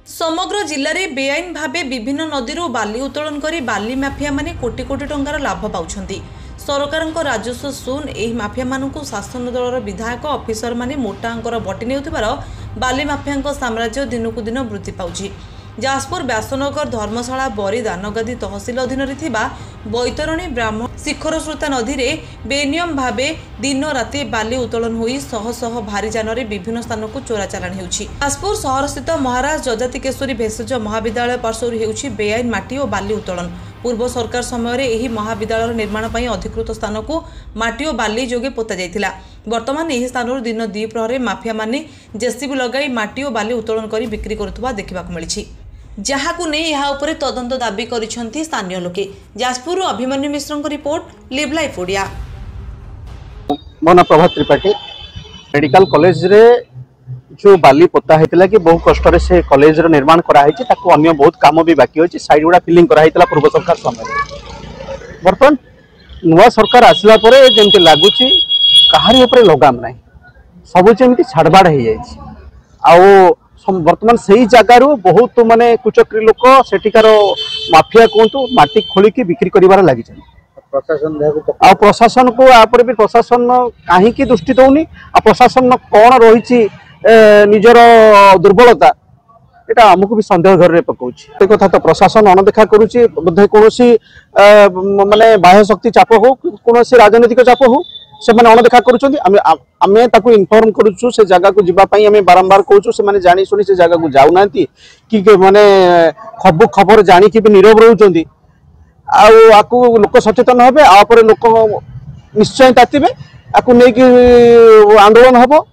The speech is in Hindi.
समग्र जिले में बेआईन भावे विभिन्न नदी बाली उत्तोलन कर बाली माफिया माने कोटी कोटी टंकार लाभ पाउछंती। सरकार राजस्व शून्य एही माफिया मानकु शासन दलर विधायक अफिसर माने मोटा अंकर बटी नेउथिबार बाली माफिया साम्राज्य दिनकु दिन वृद्धि पाउछि। जाजपुर व्यासनगर धर्मशाला बरी दानगदी तहसिल अधीन बैतरणी ब्राह्मण शिखर श्रोता नदी में बेनियम भावे दिन राति बाली उत्तोलन होई शह शह भारी जान विभिन्न स्थान को चोरा चालाण होउछि। जाजपुर शहर स्थित महाराज जजातिकेश्वरी भेषज महाविद्यालय पार्श्वर होउछि बेआईन माटी और बाली उत्तोलन। पूर्व सरकार समय एही महाविद्यालय निर्माण पई अधिकृत स्थान को माटी और बाली जोगे पोता जायतिला। वर्तमान एही स्थान दिन द्वि प्रहरे माफिया माने जेसीबी लगाई माटी और बाली उत्तोलन करी बिक्री करुवा देखा मिली, जहाकु नै यहाँ उपरे तदंत दाबी करिसेंती स्थानीय लोके। Jajpur Abhimanyu Mishra report live life Odia. Mona Prabhat Tripathi medical college रे जो बाली पोता हेतिला कि बहु कष्ट रे से कॉलेज रो निर्माण करा हेछि, ताकू अन्य बहुत काम भी बाकी होछि। साइड गुडा फिलिंग करा हेतिला पूर्व सरकार समय। बर्तन नुआ सरकार आसला परे जेमति लागुछि कहारी ऊपर लगाम नाही, सब जेमति छाड़बाड़ हे जाइछि। आउ बर्तमान से जगार बहुत माने कुचक्री लोक सेठिकार माफिया कहतु माटी खोलिकी बिक्री कर लगी। प्रशासन को आपर भी प्रशासन कहीं दृष्टि दौनी, प्रशासन कौन रही निजर दुर्बलता एटा आमको भी संदेह घर पकाउछि। कथा तो प्रशासन अणदेखा करुछि, बोधे कौन माने बाह्य शक्ति चाप हो कौन राजनीतिक चाप हो से माने अणदेखा करुछन्ति। आमे ताकू इन्फॉर्म करूछु से जगह को जिबा पई आमे बारंबार कहूछु, से माने जानी सुनी से जगह को जाउ नांती कि माने खबर जानी कि भी नीरव रहउछन्ति। आकू लोक सचेतन हेबे, आ परे लोक निश्चय तातिबे, आकू नै कि आंदोलन हबो।